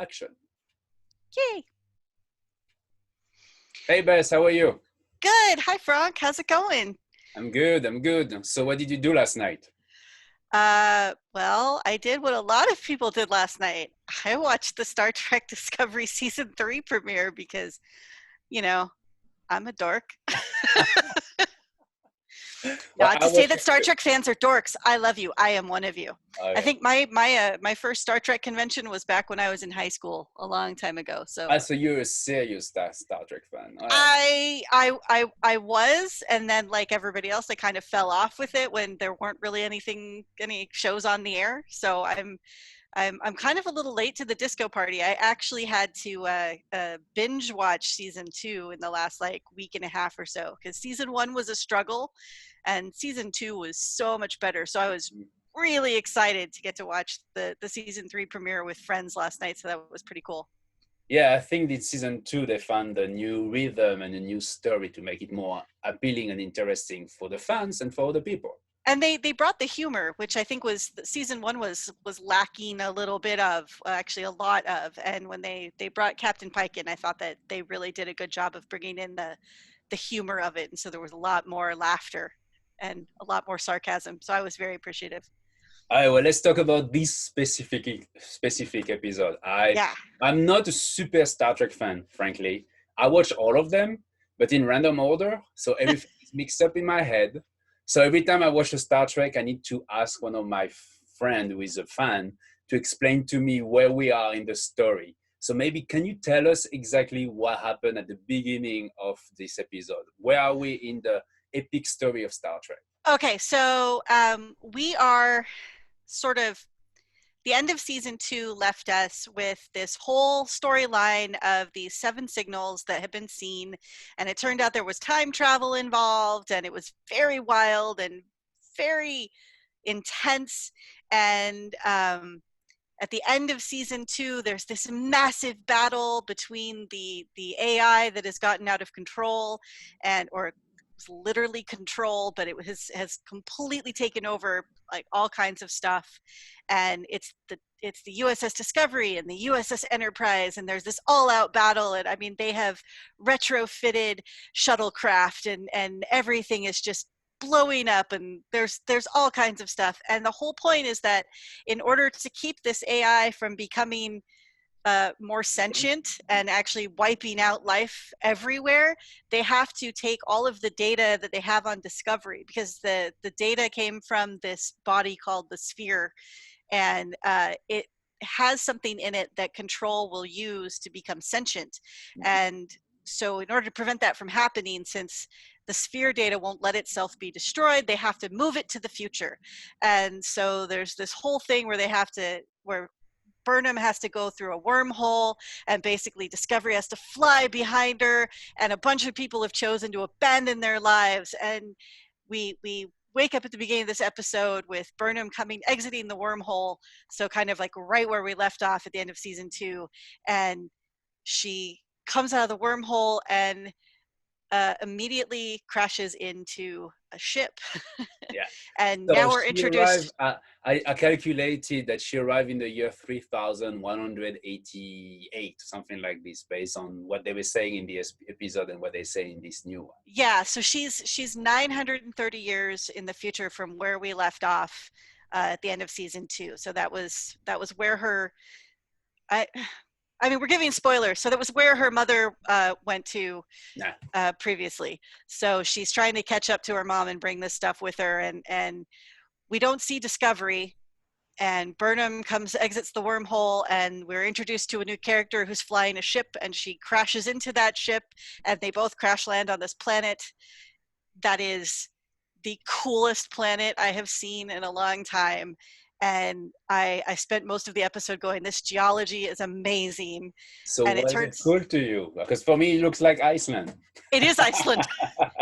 action. Yay. Hey, Bess, how are you? Good. Hi, Frank. How's it going? I'm good. So what did you do last night? Well, I did what a lot of people did last night. I watched the Star Trek Discovery Season 3 premiere because, you know, I'm a dork. Well, Not I to say watched that Star Trek fans are dorks. I love you. I am one of you. I okay. think my first Star Trek convention was back when I was in high school a long time ago. So So you're a serious Star Trek fan. All right. I was, and then like everybody else, I kind of fell off with it when there weren't really any shows on the air. So I'm kind of a little late to the disco party. I actually had to binge watch season 2 in the last like week and a half or so because season 1 was a struggle, and season 2 was so much better. So I was really excited to get to watch the season 3 premiere with friends last night. So that was pretty cool. Yeah, I think in season 2 they found a new rhythm and a new story to make it more appealing and interesting for the fans and for the people. And they brought the humor, which I think was season 1 was lacking a little bit of, actually a lot of. And when they brought Captain Pike in, I thought that they really did a good job of bringing in the humor of it. And so there was a lot more laughter and a lot more sarcasm. So I was very appreciative. All right, well, let's talk about this specific episode. Yeah. I'm not a super Star Trek fan, frankly. I watch all of them, but in random order, so everything is mixed up in my head. So every time I watch a Star Trek, I need to ask one of my friend who is a fan to explain to me where we are in the story. So maybe can you tell us exactly what happened at the beginning of this episode? Where are we in the epic story of Star Trek? Okay, so we are sort of, the end of season 2 left us with this whole storyline of these 7 signals that had been seen, and it turned out there was time travel involved, and it was very wild and very intense. And at the end of season 2, there's this massive battle between the AI that has gotten out of control, or literally control, but it has completely taken over like all kinds of stuff. And it's the USS Discovery and the USS Enterprise, and there's this all-out battle. And I mean, they have retrofitted shuttlecraft, and everything is just blowing up, and there's all kinds of stuff. And the whole point is that in order to keep this AI from becoming more sentient and actually wiping out life everywhere, they have to take all of the data that they have on Discovery, because the data came from this body called the Sphere, and it has something in it that Control will use to become sentient. And so in order to prevent that from happening, since the Sphere data won't let itself be destroyed, they have to move it to the future. And so there's this whole thing where Burnham has to go through a wormhole, and basically Discovery has to fly behind her, and a bunch of people have chosen to abandon their lives. And we wake up at the beginning of this episode with Burnham exiting the wormhole, so kind of like right where we left off at the end of season 2, and she comes out of the wormhole and immediately crashes into a ship. Yeah. And So now we're she introduced. arrived, I calculated that she arrived in the year 3188, something like this, based on what they were saying in the episode and what they say in this new one. Yeah, so she's 930 years in the future from where we left off at the end of season 2. So that was where her. I mean, we're giving spoilers, so that was where her mother went to previously. So she's trying to catch up to her mom and bring this stuff with her, and we don't see Discovery. And Burnham exits the wormhole, and we're introduced to a new character who's flying a ship, and she crashes into that ship, and they both crash land on this planet that is the coolest planet I have seen in a long time. And I spent most of the episode going, this geology is amazing. So And was it cool to you? Because for me, it looks like Iceland. It is Iceland.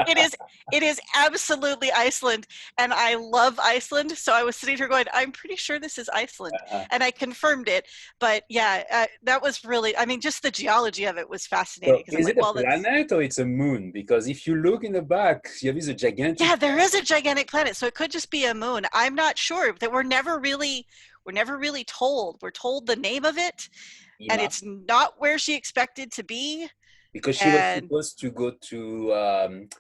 It is absolutely Iceland, and I love Iceland. So I was sitting here going, I'm pretty sure this is Iceland, and I confirmed it. But yeah, that was really, I mean, just the geology of it was fascinating. So is it a planet or it's a moon? Because if you look in the back, you have a gigantic. Yeah, there is a gigantic planet, so it could just be a moon. I'm not sure. That we're never really told. We're told the name of it, and Ima, it's not where she expected to be. because she was And supposed to go to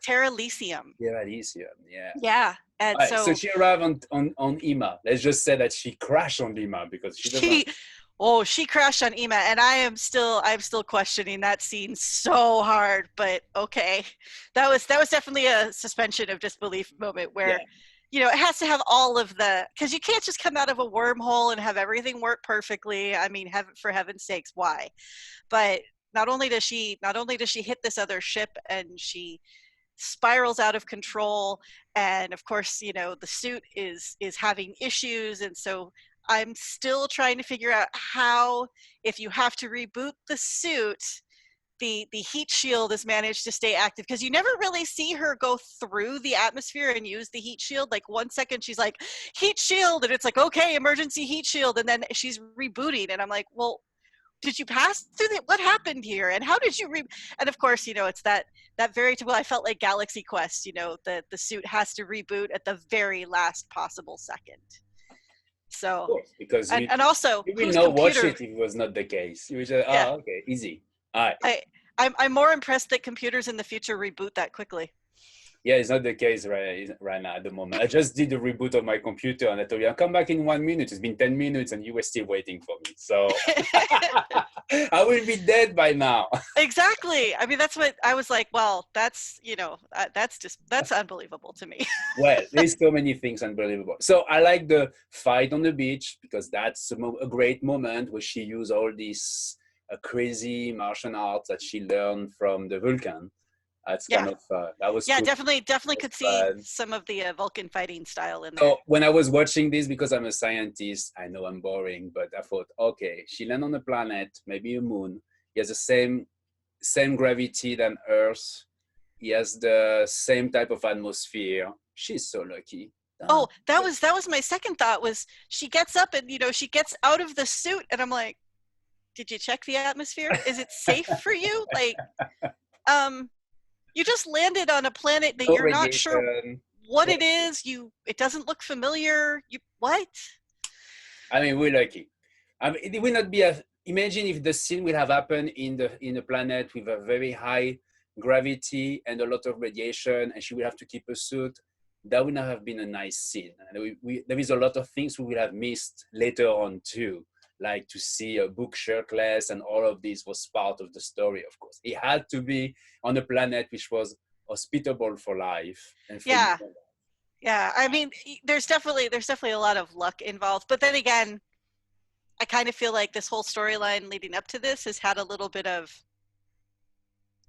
Terralisium. Dilithium. Yeah. Yeah. And All right, so so she arrived on Ima. Let's just say that she crashed on Ima because she doesn't. she she crashed on Ema, and I'm still questioning that scene so hard, but okay. That was definitely a suspension of disbelief moment Yeah. where it has to have all of because you can't just come out of a wormhole and have everything work perfectly. I mean, for heaven's sakes, why? But not only does she hit this other ship and she spirals out of control, and of course the suit is having issues, and so I'm still trying to figure out how, if you have to reboot the suit, the heat shield has managed to stay active, because you never really see her go through the atmosphere and use the heat shield. Like 1 second she's like, heat shield, and it's like, okay, emergency heat shield, and then she's rebooting, and I'm like, well, did you pass through what happened here, and how did you and of course it's that very well, I felt like Galaxy Quest, the suit has to reboot at the very last possible second. Of So course, because and also, you will whose not watch computer? it if it was not the case. You will just, Yeah, okay, easy. All right. I'm more impressed that computers in the future reboot that quickly. Yeah, it's not the case right now at the moment. I just did a reboot of my computer and I told you I'll come back in 1 minute. It's been 10 minutes and you were still waiting for me. So I will be dead by now. Exactly. I mean, that's what I was like, well, that's that's unbelievable to me. Well, there's so many things unbelievable. So I like the fight on the beach because that's a great moment where she used all these crazy martial arts that she learned from the Vulcan. That's Yeah. kind of that was Yeah, cool. definitely could see Fun. some of the Vulcan fighting style in there. So when I was watching this, because I'm a scientist, I know I'm boring, but I thought, okay, she landed on a planet, maybe a moon. He has the same gravity than Earth. He has the same type of atmosphere. She's so lucky. Oh, that was my second thought, was she gets up and she gets out of the suit, and I'm like, did you check the atmosphere? Is it safe for you? Like, you just landed on a planet that No you're not sure radiation. what it is. It doesn't look familiar. What? I mean, we're lucky. I mean, it will not be a. Imagine if the scene will have happened in a planet with a very high gravity and a lot of radiation, and she will have to keep a suit. That would not have been a nice scene. And there is a lot of things we will have missed later on too, like to see a book shirtless, and all of this was part of the story. Of course, it had to be on a planet which was hospitable for life and for Yeah. human. Yeah. I mean, there's definitely a lot of luck involved, but then again, I kind of feel like this whole storyline leading up to this has had a little bit of,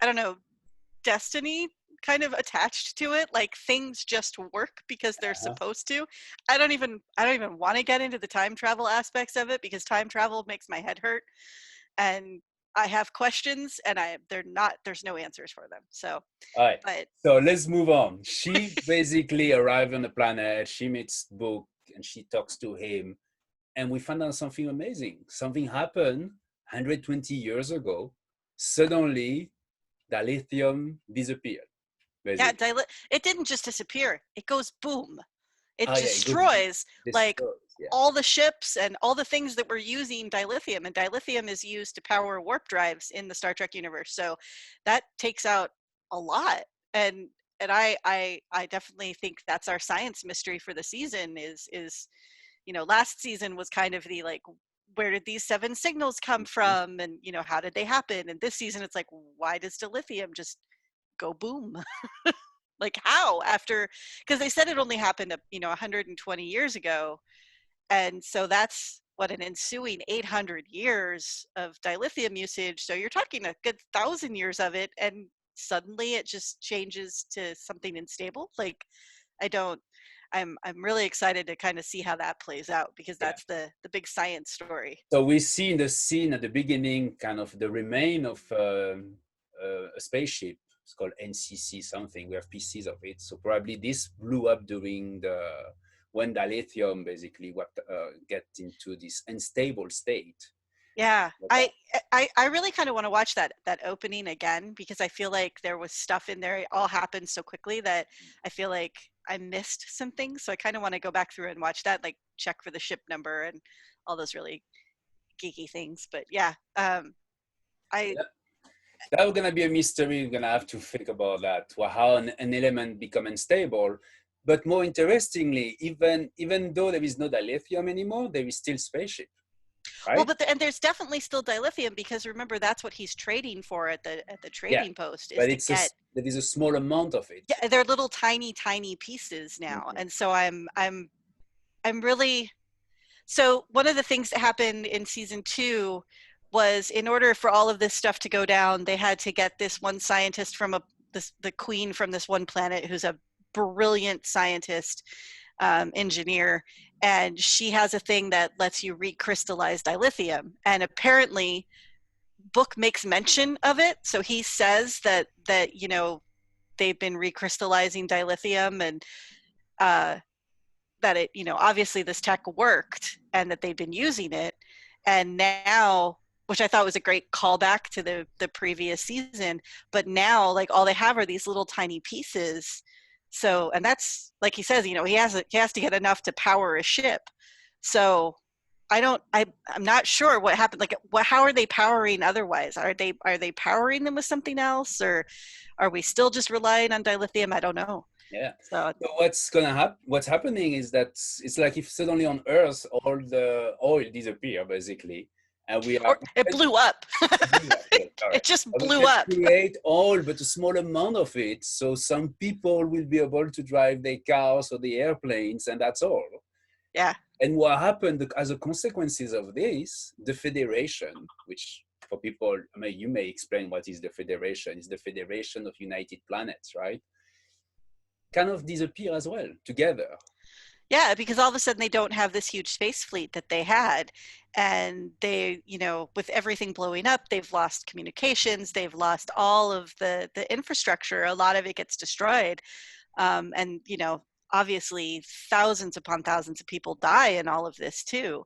I don't know, destiny kind of attached to it. Like, things just work because they're Uh-huh. supposed to. I don't even want to get into the time travel aspects of it, because time travel makes my head hurt, and I have questions, and there's no answers for them. So, All right. but So let's move on. She basically arrived on the planet. She meets Book and she talks to him. And we found out something amazing. Something happened 120 years ago. Suddenly, the lithium disappeared, yeah, basically. it didn't just disappear. It goes boom. It Oh, yeah, it goes destroys, like, destroys. Yeah. all the ships and all the things that were using dilithium, and dilithium is used to power warp drives in the Star Trek universe. So that takes out a lot. And I definitely think that's our science mystery for the season. Is last season was kind of the, like, where did these seven signals come Mhm. from, and how did they happen? And this season it's like, why does dilithium just go boom? Like, how, after, because they said it only happened 120 years ago, and so that's what, an ensuing 800 years of dilithium usage. So you're talking a good 1,000 years of it, and suddenly it just changes to something unstable. Like, I don't. I'm really excited to kind of see how that plays out, because Yeah. that's the big science story. So we see in the scene at the beginning kind of the remain of a spaceship. It's called NCC something. We have pieces of it. So probably this blew up during when dilithium basically get into this unstable state. Yeah, But, I really kind of want to watch that opening again, because I feel like there was stuff in there. It all happened so quickly that I feel like I missed some things. So I kind of want to go back through and watch that, like check for the ship number and all those really geeky things. But yeah, I that's gonna be a mystery. We're gonna have to think about that. Well, how an element become unstable. But more interestingly, even though there is no dilithium anymore, there is still spaceship, well, right? but and there's definitely still dilithium, because remember, that's what he's trading for at the Yeah, trading post, is but to get. there is a small amount of it. Yeah, they're little tiny pieces now, and so I'm really. So one of the things that happened in season 2 was, in order for all of this stuff to go down, they had to get this one scientist from the queen from this one planet, who's a brilliant scientist, engineer, and she has a thing that lets you recrystallize dilithium. And apparently, Book makes mention of it, so he says that they've been recrystallizing dilithium, and that it, obviously this tech worked and that they've been using it. And now, which I thought was a great callback to the previous season, but now, like, all they have are these little tiny pieces. So, and that's, like he says, he has to get enough to power a ship. So I'm not sure what happened. Like, how are they powering otherwise? Are they powering them with something else, or are we still just relying on dilithium? I don't know. Yeah. So What's happening is that it's like if suddenly on Earth all the oil disappear basically, and or it blew up. Sorry. It just We blew can up. create oil, but a small amount of it, so some people will be able to drive their cars or the airplanes, and that's all. Yeah. And what happened as a consequences of this, the Federation, which for people, I mean, you may explain what is the Federation. It's the Federation of United Planets, right? Kind of disappear as well together. Yeah, because all of a sudden they don't have this huge space fleet that they had. And they, with everything blowing up, they've lost communications, they've lost all of the infrastructure. A lot of it gets destroyed. And, obviously thousands upon thousands of people die in all of this too.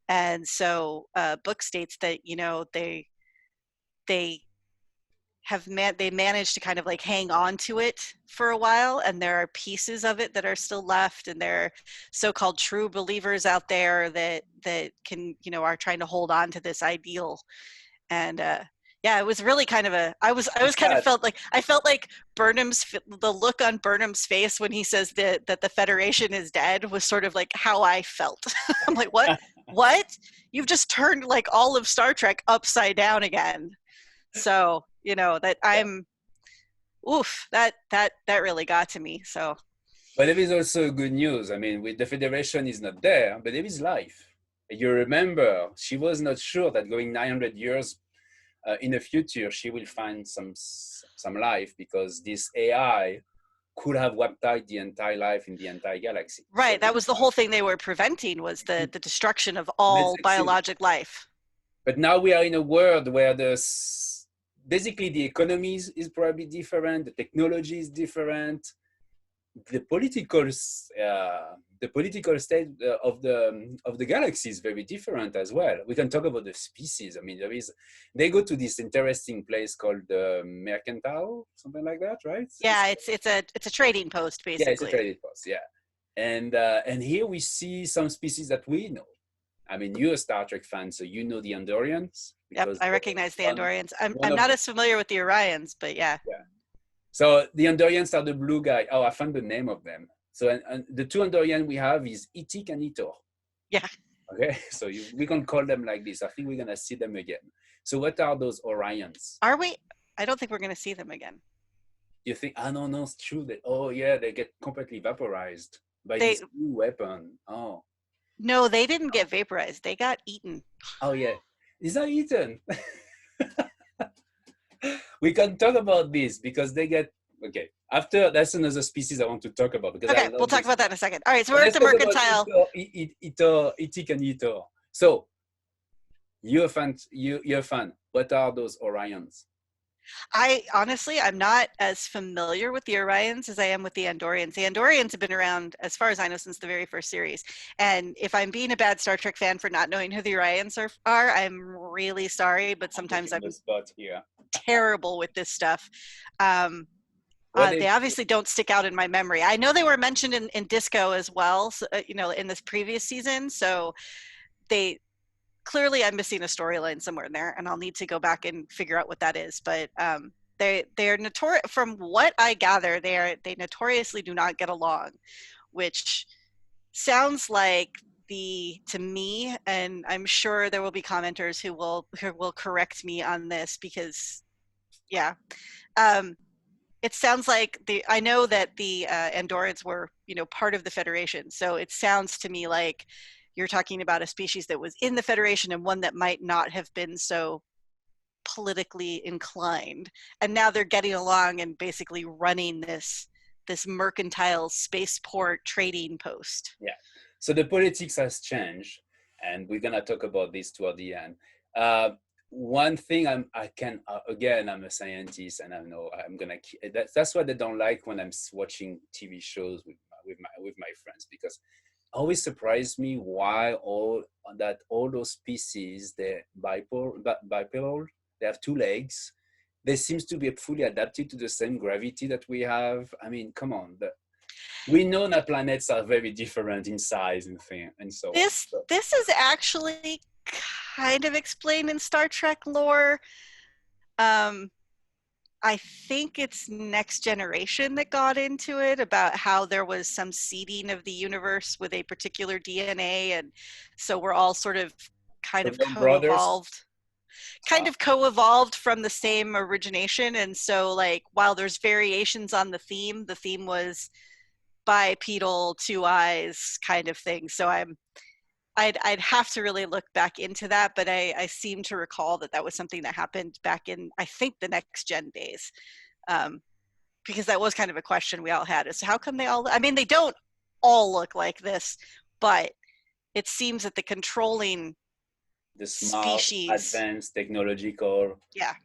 And so Book states that, they they managed to kind of like hang on to it for a while, and there are pieces of it that are still left, and there are so-called true believers out there that can, are trying to hold on to this ideal. And yeah, it was really kind of I was kind of felt like the look on Burnham's face when he says that the Federation is dead was sort of like how I felt. I'm like, what you've just turned like all of Star Trek upside down again. So that that really got to me. So, but there is also good news. I mean, with the Federation is not there, but there is life. You remember, she was not sure that going 900 years in the future, she will find some life, because this AI could have wiped out the entire life in the entire galaxy. Right. So that was the whole thing they were preventing, was the destruction of all biologic life. But now we are in a world where basically the economy is probably different, the technology is different, the political state of the galaxy is very different as well. We can talk about the species. I mean, they go to this interesting place called Mercantile, something like that, right? Yeah, it's a trading post basically. Yeah, it's a trading post. Yeah, and here we see some species that we know. I mean, you're a Star Trek fan, so you know the Andorians. Yep, I recognize the Andorians. I'm not as familiar with the Orions, but yeah. Yeah. So the Andorians are the blue guy. Oh, I found the name of them. So and the two Andorian we have is Itik and Itor. Yeah. Okay, so we can call them like this. I think we're gonna see them again. So what are those Orions? Are we? I don't think we're gonna see them again. You think? No, it's true. They get completely vaporized by this new weapon. Oh. No, they didn't get vaporized. They got eaten. Oh yeah, is that eaten? We can talk about this because they get okay. After that's another species I want to talk about because okay, we'll talk about that in a second. All right, so we're at the Mercantile. Itik and Itor. So you're a fan. You're a fan. What are those Orions? I'm not as familiar with the Orions as I am with the Andorians. The Andorians have been around, as far as I know, since the very first series. And if I'm being a bad Star Trek fan for not knowing who the Orions are, I'm really sorry, but sometimes I'm terrible with this stuff. They obviously don't stick out in my memory. I know they were mentioned in Disco as well, so, in this previous season. So clearly I'm missing a storyline somewhere in there, and I'll need to go back and figure out what that is. But they're notorious. From what I gather, they notoriously do not get along, which sounds like to me, and I'm sure there will be commenters who will correct me on this, because yeah, it sounds like I know that the Andorans were, part of the Federation, so it sounds to me like you're talking about a species that was in the Federation and one that might not have been so politically inclined, and now they're getting along and basically running this mercantile spaceport trading post. Yeah. So the politics has changed, and we're gonna talk about this toward the end. One thing again, I'm a scientist, and I know I'm gonna. That's what they don't like when I'm watching TV shows with my friends, because it always surprised me why all those species, they're bipedal, they have two legs. They seems to be fully adapted to the same gravity that we have. I mean, come on. We know that planets are very different in size and so on. This is actually kind of explained in Star Trek lore. I think it's Next Generation that got into it, about how there was some seeding of the universe with a particular DNA, and so we're all sort of kind of co-evolved from the same origination. And so, like, while there's variations on the theme was bipedal, two eyes kind of thing. So I'd have to really look back into that, but I seem to recall that was something that happened back in, I think, the Next Gen days, because that was kind of a question we all had, is how come they don't all look like this, but it seems that the controlling the smart, species, advanced, technological,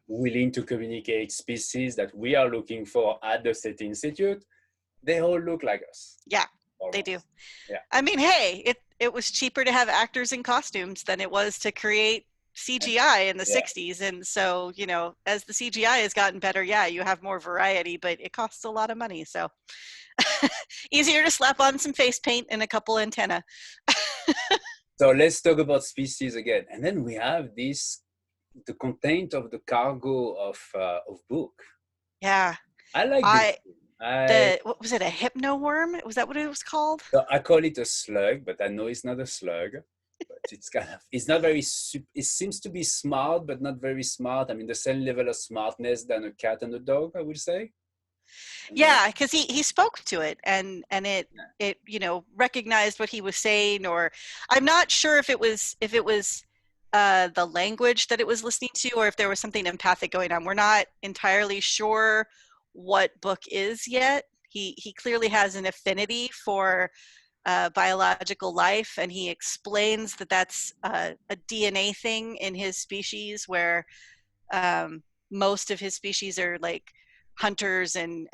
willing to communicate species that we are looking for at the SETI Institute, they all look like us. Yeah, almost. They do. Yeah. I mean, hey, it was cheaper to have actors in costumes than it was to create CGI in the 60s. And so, as the CGI has gotten better, you have more variety, but it costs a lot of money. So easier to slap on some face paint and a couple antenna. So let's talk about species again. And then we have the content of the cargo of book. Yeah. I like this. What was it, a hypno worm? Was that what it was called? So I call it a slug, but I know it's not a slug. But it's not very, it seems to be smart, but not very smart. I mean, the same level of smartness than a cat and a dog, I would say. Yeah, because he spoke to it, and it recognized what he was saying, or I'm not sure if it was the language that it was listening to, or if there was something empathic going on. We're not entirely sure what Book is yet. He clearly has an affinity for biological life, and he explains that that's a DNA thing in his species, where most of his species are like hunters and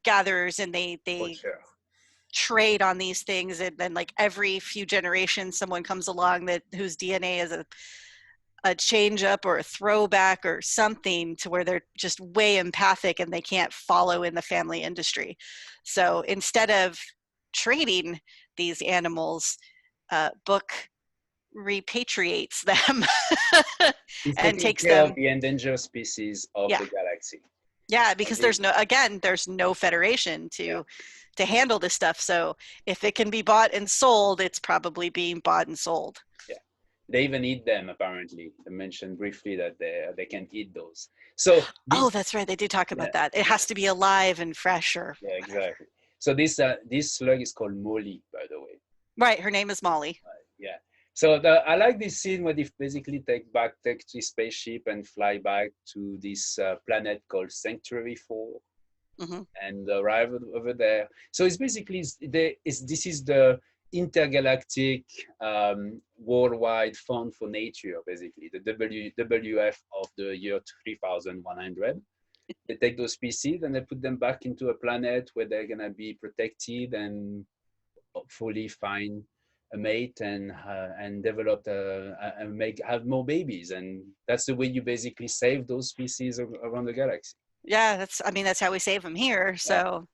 gatherers, and they trade on these things, and then like every few generations someone comes along whose DNA is a change up or a throwback or something, to where they're just way empathic and they can't follow in the family industry. So instead of trading these animals, Book repatriates them and takes them of the endangered species of the galaxy. Yeah, because there's no federation to handle this stuff. So if it can be bought and sold, it's probably being bought and sold. Yeah. They even eat them, apparently. I mentioned briefly that they can eat those. So that's right. They did talk about that. It has to be alive and fresh. Yeah, exactly. So this slug is called Molly, by the way. Right. Her name is Molly. Yeah. So I like this scene where they basically take the spaceship and fly back to this planet called Sanctuary 4, and arrive over there. So it's basically this is the intergalactic worldwide fund for nature, basically the WWF of the year 3100. They take those species and they put them back into a planet where they're gonna be protected and hopefully find a mate and develop have more babies, and that's the way you basically save those species around the galaxy. Yeah, that's how we save them here. So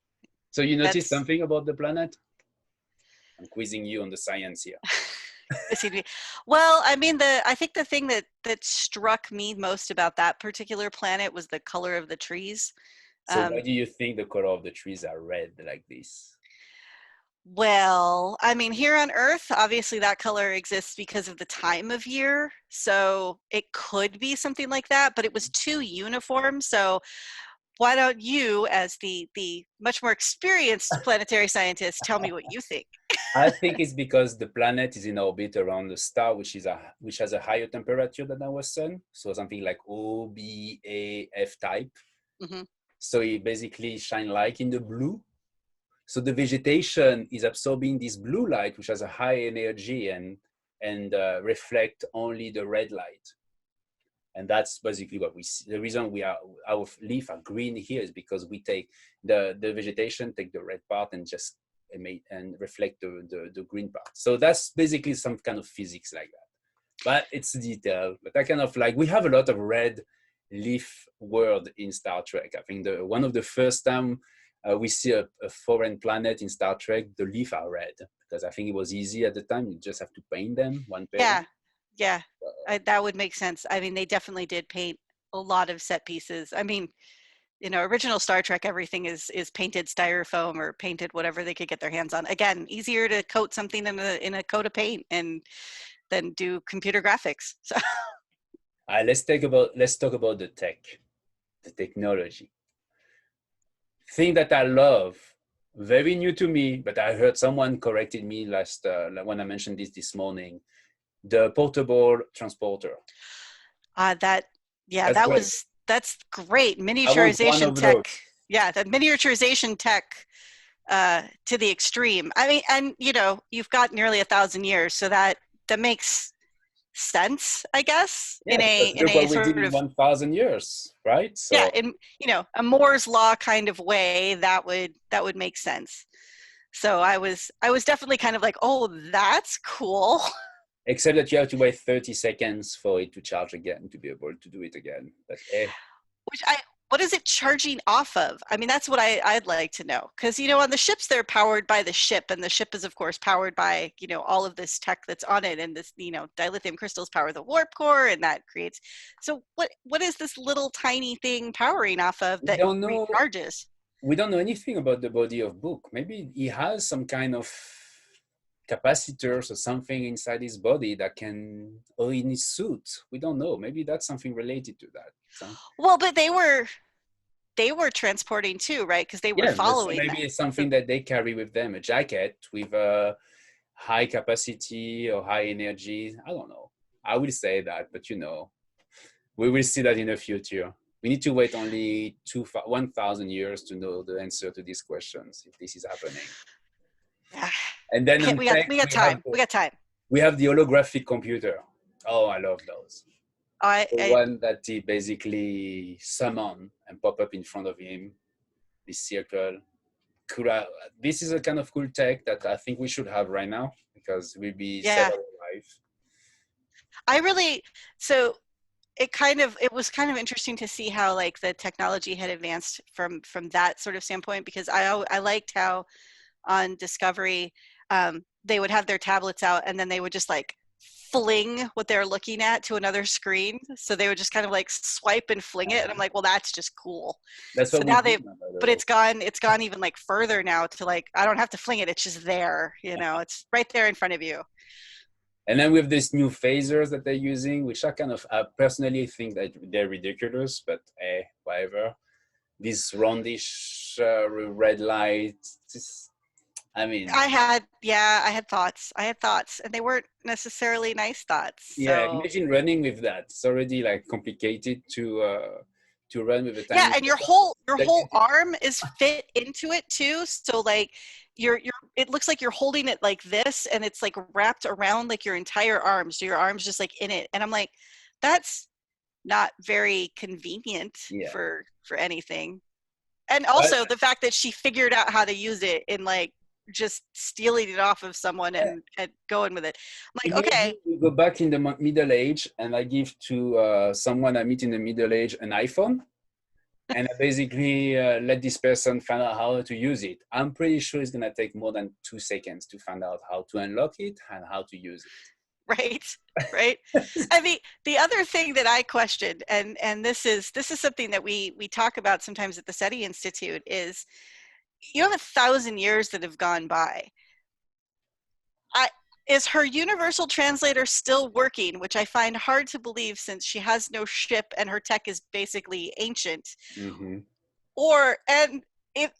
you noticed something about the planet? I'm quizzing you on the science here. It seemed to be. Well, I mean, I think the thing that struck me most about that particular planet was the color of the trees. So why do you think the color of the trees are red like this? Well, I mean, here on Earth, obviously that color exists because of the time of year. So it could be something like that, but it was too uniform. So why don't you, as the much more experienced planetary scientist, tell me what you think? I think it's because the planet is in orbit around the star, which has a higher temperature than our sun. So something like O, B, A, F type. Hmm. So it basically shine light in the blue. So the vegetation is absorbing this blue light, which has a high energy and reflect only the red light. And that's basically what we see. The reason our leaf are green here is because we take the vegetation, take the red part and just emit and reflect the green part. So that's basically some kind of physics like that. But it's detail. But I kind of like, we have a lot of red leaf word in Star Trek. I think one of the first time we see a foreign planet in Star Trek, the leaf are red because I think it was easy at the time. You just have to paint them one pair. Yeah, that would make sense. I mean, they definitely did paint a lot of set pieces. I mean, original Star Trek, everything is painted styrofoam or painted whatever they could get their hands on. Again, easier to coat something in a coat of paint and then do computer graphics. So Let's talk about the technology. Thing that I love, very new to me, but I heard someone corrected me when I mentioned this morning. The portable transporter. that yeah, That's great. that's great. I want one Miniaturization of tech. those. Yeah, that miniaturization tech to the extreme. I mean, and you've got nearly 1,000 years, so that makes sense, I guess, Yeah, in because a look what we did sort in of 1,000 years, right? yeah, So in a Moore's law kind of way, that would make sense. So I was definitely kind of like, oh, that's cool. except that you have to wait 30 seconds for it to charge again to be able to do it again. But Which what is it charging off of? I mean, that's what I'd like to know. Because, on the ships, they're powered by the ship. And the ship is, of course, powered by, all of this tech that's on it. And this, dilithium crystals power the warp core. And that creates. So what is this little tiny thing powering off of we that don't know. recharges? We don't know anything about the body of Book. Maybe he has some kind of capacitors or something inside his body that can, or in his suit. We don't know. Maybe that's something related to that. So, Well, but they were transporting too, right? Because they were yeah, so following maybe them. it's something that they carry with them, a jacket with a high capacity or high energy. I don't know. I will say that, but we will see that in the future. We need to wait only 1,000 years to know the answer to these questions if this is happening. Yeah. And then on We tech, got time. We got time. we have the holographic computer. Oh, I love those. The I one that he basically summon and pop up in front of him, this circle. This is a kind of cool tech that I think we should have right now because we'll be set yeah. our life. I really so it was kind of interesting to see how like the technology had advanced from that sort of standpoint, because I liked how on Discovery they would have their tablets out and then they would just like fling what they're looking at to another screen, so they would just kind of like swipe and fling it, and I'm like, well, that's just cool. That's So what we now do. but it's gone even like further now to like, I don't have to fling it, it's just there, it's right there in front of you. And then with these new phasers that they're using, which I personally think that they're ridiculous, but whatever. This roundish red light, I mean, I had thoughts, and they weren't necessarily nice thoughts. yeah, So imagine running with that. It's already like complicated to run with a yeah, tiny. and your whole arm is fit into it too. So like you're it looks like you're holding it like this, and it's like wrapped around like your entire arm. So your arm's just like in it. And I'm like, that's not very convenient Yeah, for anything. And but also the fact that she figured out how to use it in like just stealing it off of someone and going with it. I'm like, imagine okay, we go back in the Middle Age and I give to someone I meet in the Middle Age an iPhone, and I basically let this person find out how to use it. I'm pretty sure it's gonna take more than 2 seconds to find out how to unlock it and how to use it. right? Right. And the other thing that I questioned, and this is something that we talk about sometimes at the SETI Institute, is you have 1,000 years that have gone by. Is her universal translator still working, which I find hard to believe since she has no ship and her tech is basically ancient. Mm-hmm. Or, and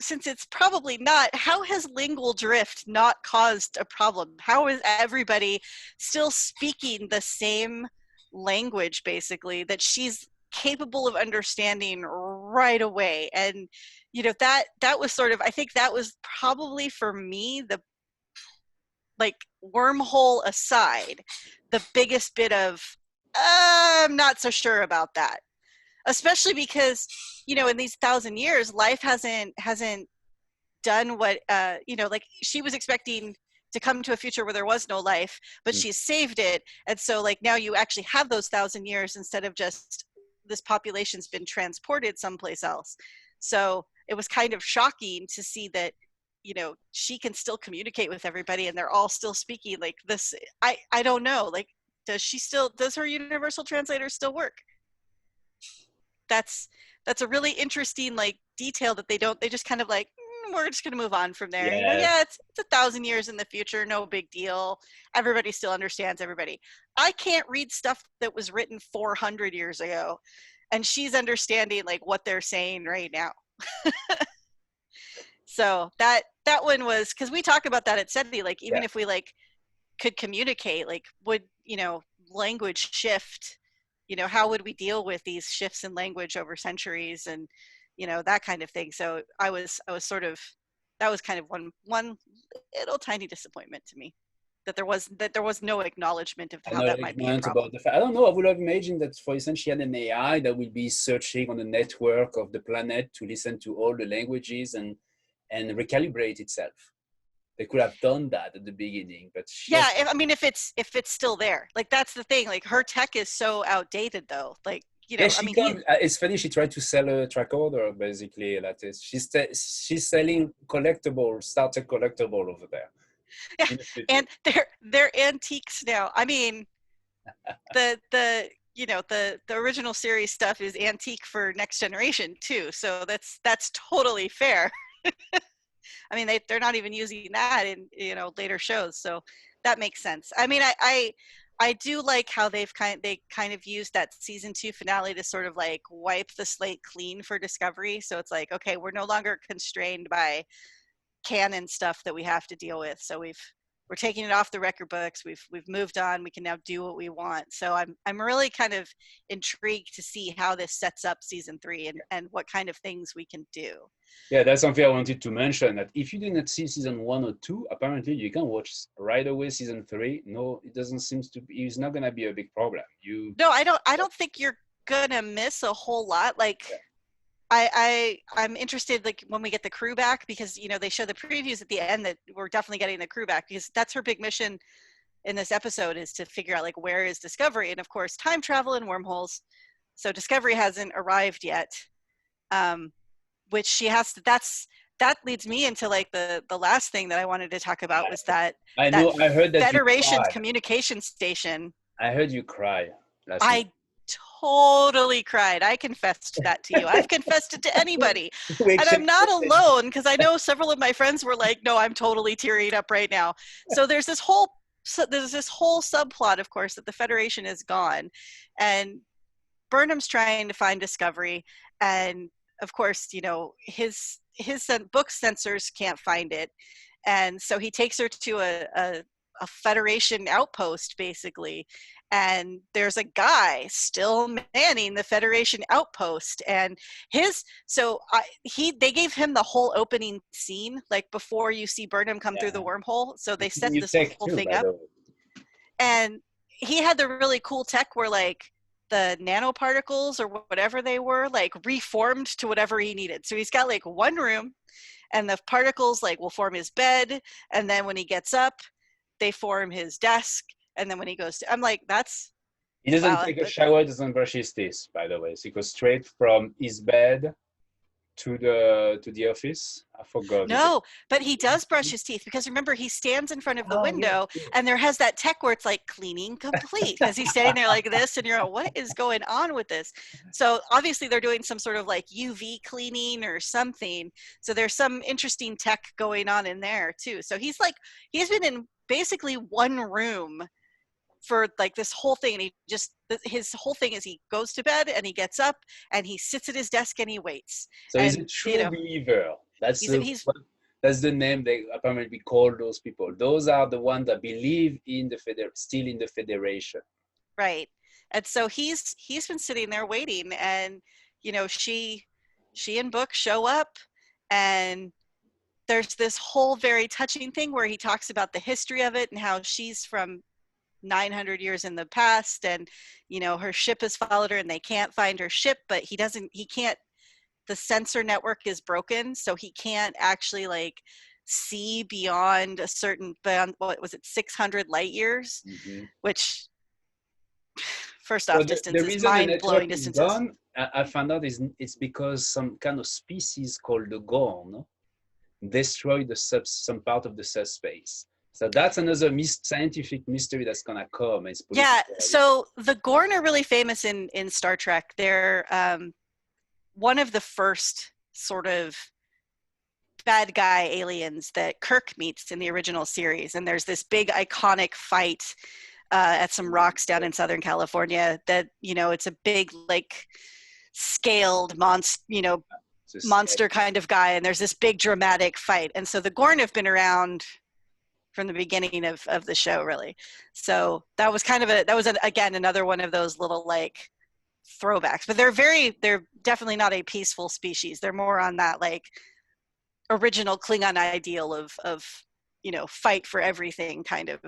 since it's probably not, how has lingual drift not caused a problem? How is everybody still speaking the same language, basically, that she's capable of understanding right away? And, you know, that was sort of, I think that was probably for me, the, like, wormhole aside, the biggest bit of, I'm not so sure about that. Especially because, you know, in these 1,000 years, life hasn't done what, you know, like she was expecting to come to a future where there was no life, but she's saved it. And so like now you actually have those 1,000 years instead of just this population's been transported someplace else. So it was kind of shocking to see that, you know, she can still communicate with everybody and they're all still speaking like this. I don't know, like, does her universal translator still work? That's a really interesting like detail that they just kind of like, we're just going to move on from there. Yeah. You know, yeah, it's 1,000 years in the future, no big deal. Everybody still understands everybody. I can't read stuff that was written 400 years ago, and she's understanding like what they're saying right now. So that one was, because we talk about that at SETI, like even if we like could communicate, like would, you know, language shift, you know, how would we deal with these shifts in language over centuries, and, you know, that kind of thing. So I was sort of, that was kind of one little tiny disappointment to me, that there was no acknowledgement of how that might be a problem. About the fact, I don't know, I would have imagined that, for instance, she had an AI that would be searching on the network of the planet to listen to all the languages and recalibrate itself. They could have done that at the beginning, but yeah, I mean, if it's still there, like that's the thing. Like her tech is so outdated, though. Like, you know, yeah, I mean, it's funny. She tried to sell a tricorder, basically. That is, she's selling collectible, starter collectible over there. Yeah, and they're antiques now. I mean, the you know, the original series stuff is antique for Next Generation too. So that's totally fair. I mean, they're not even using that in, you know, later shows, so that makes sense. I mean, I do like how they kind of used that season 2 finale to sort of like wipe the slate clean for Discovery. So it's like, okay, we're no longer constrained by canon stuff that we have to deal with. So we're taking it off the record books. We've moved on. We can now do what we want. So I'm really kind of intrigued to see how this sets up season 3 and what kind of things we can do. Yeah, that's something I wanted to mention, that if you did not see season 1 or 2, apparently you can watch right away season 3. No, it doesn't seem to be, it's not going to be a big problem. No, I don't think you're going to miss a whole lot. Like, I'm interested, like, when we get the crew back, because, you know, they show the previews at the end that we're definitely getting the crew back, because that's her big mission in this episode, is to figure out, like, where is Discovery? And of course, time travel and wormholes. So Discovery hasn't arrived yet, which she has to, that leads me into like the last thing that I wanted to talk about, was that I heard that Federation communication station. I heard you cry last night. I totally cried. I confessed that to you. I've confessed it to anybody. And I'm not alone, because I know several of my friends were like, no, I'm totally tearing up right now. So there's this whole subplot, of course, that the Federation is gone, and Burnham's trying to find Discovery, and of course, you know, his book censors can't find it, and so he takes her to a Federation outpost, basically, and there's a guy still manning the Federation outpost, and they gave him the whole opening scene, like before you see Burnham come through the wormhole, so they set this whole thing up, and he had the really cool tech where, like, the nanoparticles or whatever they were, like, reformed to whatever he needed. So he's got like one room, and the particles like will form his bed, and then when he gets up, they form his desk, and then when he goes to, I'm like, he doesn't take a shower, doesn't brush his teeth, by the way. So he goes straight from his bed to the office. I forgot. No, but he does brush his teeth because remember he stands in front of the Oh, window yeah. and there has that tech where it's like cleaning complete because he's standing there like this and you're like, what is going on with this? So obviously they're doing some sort of like UV cleaning or something. So there's some interesting tech going on in there too. So he's been in basically one room for like this whole thing, and his whole thing is he goes to bed and he gets up and he sits at his desk and he waits. So he's a And true believer. That's he's that's the name they apparently call those people. Those are the ones that believe in the still in the federation. right. And so he's been sitting there waiting, and she and Book show up, and there's this whole very touching thing where he talks about the history of it and how she's from 900 years in the past, and her ship has followed her and they can't find her ship, but he can't, the sensor network is broken, so he can't actually like see beyond what was it, 600 light years, which first off, distance is mind-blowing distances. Gone, I found out it's because some kind of species called the Gorn destroyed some part of the subspace. So that's another scientific mystery that's gonna come. Yeah, so the Gorn are really famous in Star Trek. They're one of the first sort of bad guy aliens that Kirk meets in the original series. And there's this big iconic fight at some rocks down in Southern California that, it's a big, like, scaled monster kind of guy. And there's this big dramatic fight. And so the Gorn have been around from the beginning of the show, really. So that was again, another one of those little, like, throwbacks. But they're definitely not a peaceful species. They're more on that, like, original Klingon ideal of fight for everything kind of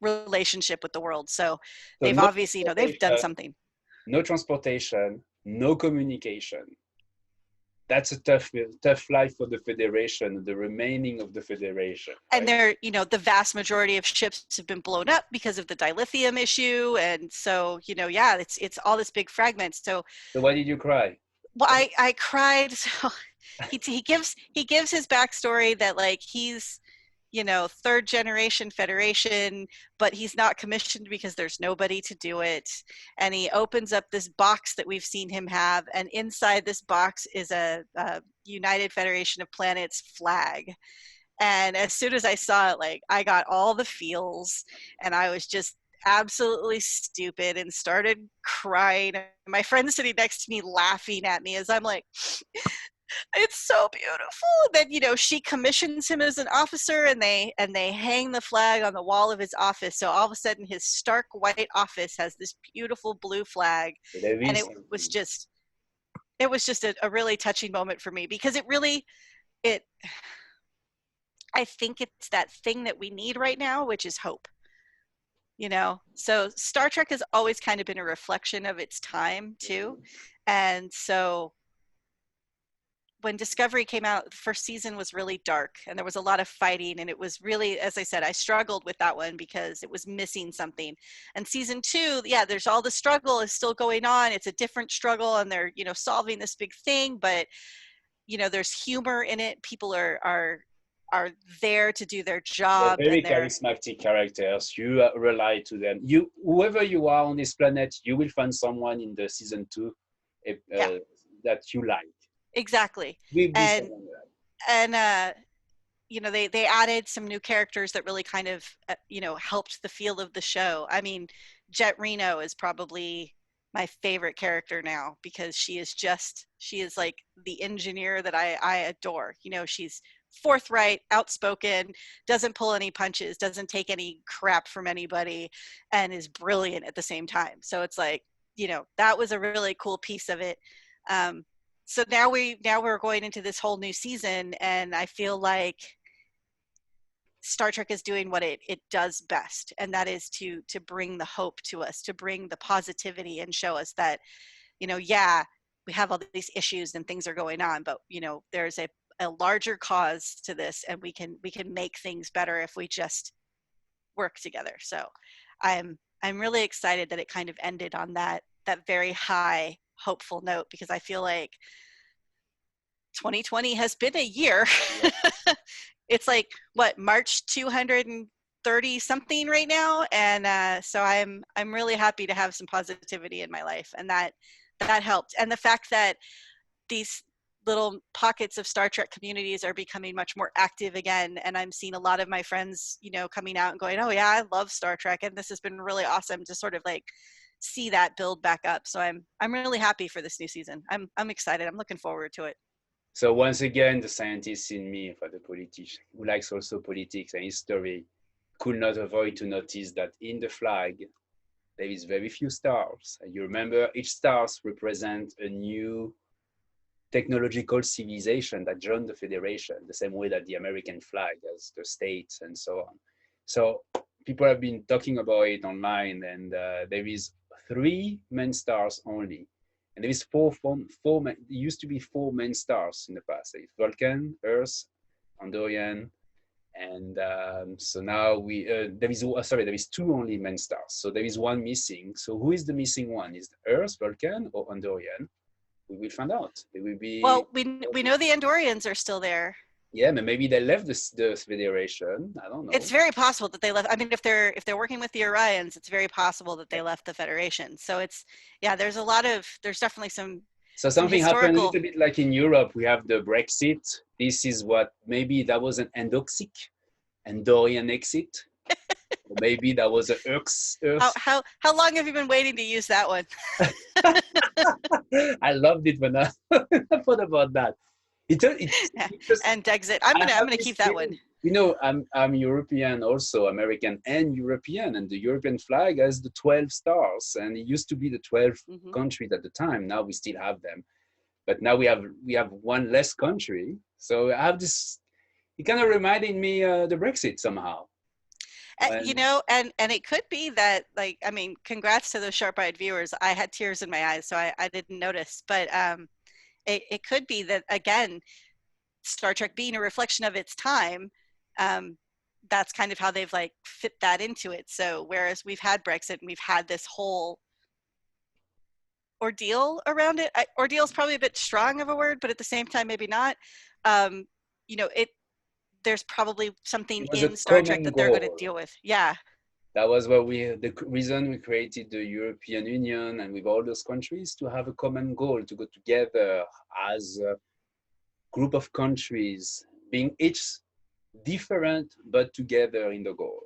relationship with the world. So they've obviously, they've done something. No transportation, no communication. That's a tough life for the Federation, the remaining of the Federation. Right? And they're, the vast majority of ships have been blown up because of the dilithium issue. And so, it's all this big fragment. So why did you cry? Well, I cried. So he gives his backstory that, like, he's, third generation Federation, but he's not commissioned because there's nobody to do it. And he opens up this box that we've seen him have, and inside this box is a United Federation of Planets flag. And as soon as I saw it, like, I got all the feels, and I was just absolutely stupid and started crying. My friend sitting next to me laughing at me as I'm like, it's so beautiful. And then, she commissions him as an officer, and they hang the flag on the wall of his office. So all of a sudden his stark white office has this beautiful blue flag. And it was just a really touching moment for me, because I think it's that thing that we need right now, which is hope. So Star Trek has always kind of been a reflection of its time too. And so when Discovery came out, the first season was really dark and there was a lot of fighting, and it was really, as I said, I struggled with that one because it was missing something. And season 2, there's all the struggle is still going on. It's a different struggle, and they're, solving this big thing, but there's humor in it. People are there to do their job. They're very charismatic characters. You rely to them. Whoever you are on this planet, you will find someone in the season 2 that you like. Exactly. They added some new characters that really kind of helped the feel of the show. I mean, Jet Reno is probably my favorite character now, because she is like the engineer that I adore. She's forthright, outspoken, doesn't pull any punches, doesn't take any crap from anybody, and is brilliant at the same time. So it's like, that was a really cool piece of it. So now we're going into this whole new season, and I feel like Star Trek is doing what it does best, and that is to bring the hope to us, to bring the positivity and show us that, we have all these issues and things are going on, but there's a larger cause to this, and we can make things better if we just work together. So I'm really excited that it kind of ended on that very high, hopeful note, because I feel like 2020 has been a year. It's like what, March 230 something right now, and so I'm really happy to have some positivity in my life, and that helped. And the fact that these little pockets of Star Trek communities are becoming much more active again, and I'm seeing a lot of my friends, you know, coming out and going, oh yeah, I love Star Trek, and this has been really awesome to sort of like see that build back up. So I'm really happy for this new season. I'm excited. I'm looking forward to it. So once again, the scientist in me, for the politician who likes also politics and history, could not avoid to notice that in the flag there is very few stars. And you remember each stars represent a new technological civilization that joined the Federation, the same way that the American flag has the states and so on. So people have been talking about it online, and there is 3 main stars only. And there is it used to be 4 main stars in the past. It's Vulcan, Earth, Andorian, and so now there is 2 only main stars. So there is 1 missing. So who is the missing one? Is it Earth, Vulcan, or Andorian? We will find out. They will be. Well, we know the Andorians are still there. Yeah, but maybe they left the Federation. I don't know. It's very possible that they left. I mean, if they're working with the Orions, it's very possible that they left the Federation. So it's, yeah, there's definitely some. So something happened a little bit like in Europe. We have the Brexit. This is what, maybe that was an Andorian exit. Or maybe that was an Earth. How long have you been waiting to use that one? I loved it when I thought about that. And Dexit. I'm gonna keep that one. You know, I'm European also, American and European, and the European flag has the 12 stars, and it used to be the 12 countries at the time. Now we still have them, but now we have 1 less country. So I have this. It kind of reminded me the Brexit somehow. You know, and it could be that, like, I mean, congrats to those sharp-eyed viewers. I had tears in my eyes, so I didn't notice. But it could be that, again, Star Trek being a reflection of its time, that's kind of how they've like fit that into it. So whereas we've had Brexit and we've had this whole ordeal around it, ordeal is probably a bit strong of a word, but at the same time, maybe not. You know, there's probably something in Star Trek that they're going to deal with. Yeah. That was what the reason we created the European Union, and with all those countries, to have a common goal, to go together as a group of countries, being each different, but together in the goal.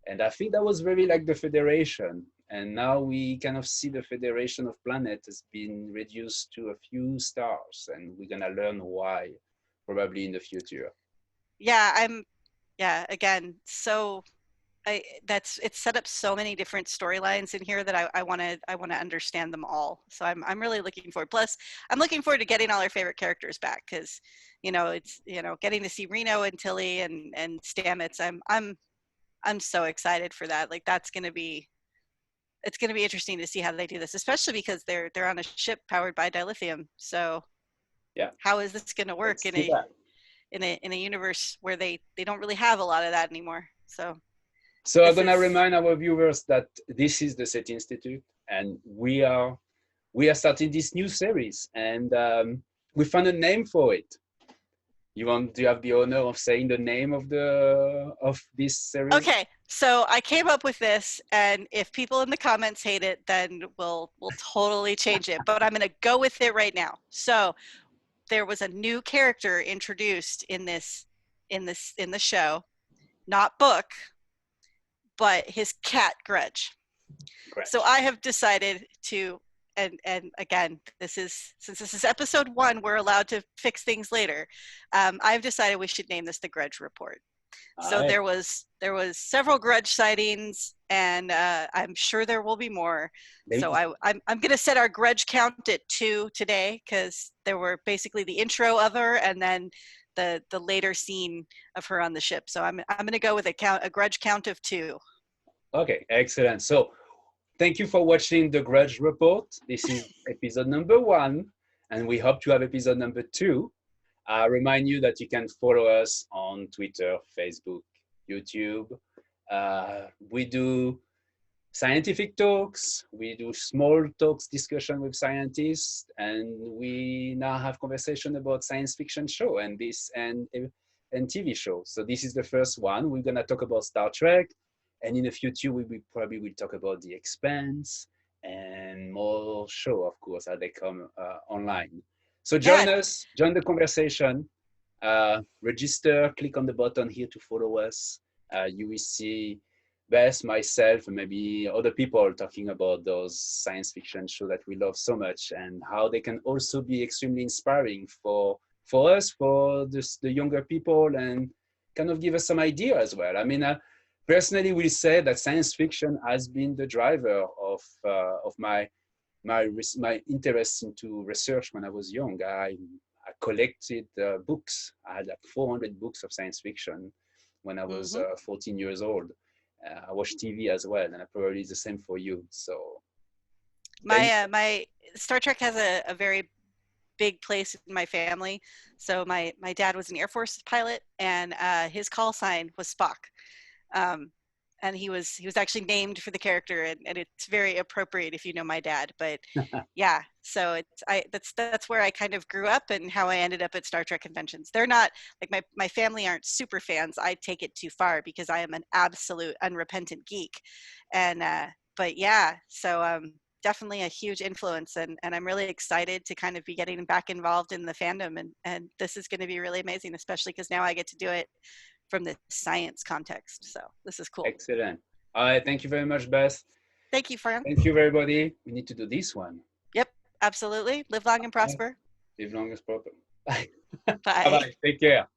And I think that was very like the Federation. And now we kind of see the Federation of Planets has been reduced to a few stars, and we're going to learn why probably in the future. Yeah, again, so it's set up so many different storylines in here that I want to understand them all. So I'm really looking forward. Plus, I'm looking forward to getting all our favorite characters back, because, you know, it's, you know, getting to see Reno and Tilly and Stamets. I'm so excited for that. Like, it's going to be interesting to see how they do this, especially because they're on a ship powered by dilithium. So yeah, how is this going to work in a universe where they don't really have a lot of that anymore? So I'm gonna remind our viewers that this is the SETI Institute, and we are starting this new series, and we found a name for it. Do you have the honor of saying the name of this series? Okay, so I came up with this, and if people in the comments hate it, then we'll totally change it. But I'm gonna go with it right now. So there was a new character introduced in the show, not book, but his cat Grudge. So I have decided to, and again, since this is episode 1, we're allowed to fix things later. I've decided we should name this the Grudge Report. So there was several Grudge sightings, and I'm sure there will be more. So I'm going to set our Grudge count at 2 today, because there were basically the intro of her and then the later scene of her on the ship. So I'm going to go with a Grudge count of 2. Okay, excellent. So thank you for watching the Grudge Report. This is episode number 1, and we hope to have episode number 2. I remind you that you can follow us on Twitter, Facebook, YouTube. We do scientific talks, we do small talks, discussion with scientists, and we now have conversation about science fiction show and TV shows. So this is the first one. We're gonna talk about Star Trek, and in the future we probably will talk about The Expanse and more show, of course, as they come online. So join Yeah, us, join the conversation. Register, click on the button here to follow us. You will see Beth, myself, and maybe other people talking about those science fiction shows that we love so much and how they can also be extremely inspiring for us, for the younger people, and kind of give us some idea as well. I mean, personally, we say that science fiction has been the driver of my interest into research when I was young. I collected books. I had like 400 books of science fiction when I was 14 years old. I watch TV as well, and probably it's the same for you. So my Star Trek has a very big place in my family. So my dad was an Air Force pilot, and his call sign was Spock. And he was actually named for the character, and it's very appropriate if you know my dad. But yeah, so that's where I kind of grew up and how I ended up at Star Trek conventions. They're not like my family aren't super fans. I take it too far because I am an absolute unrepentant geek, and but yeah, so definitely a huge influence, and I'm really excited to kind of be getting back involved in the fandom, and this is going to be really amazing, especially because now I get to do it from the science context. So this is cool. Excellent. All right. Thank you very much, Beth. Thank you, Fran. Thank you, everybody. We need to do this one. Yep, absolutely. Live long and prosper. Live long and prosper. Bye. Bye. Bye-bye. Take care.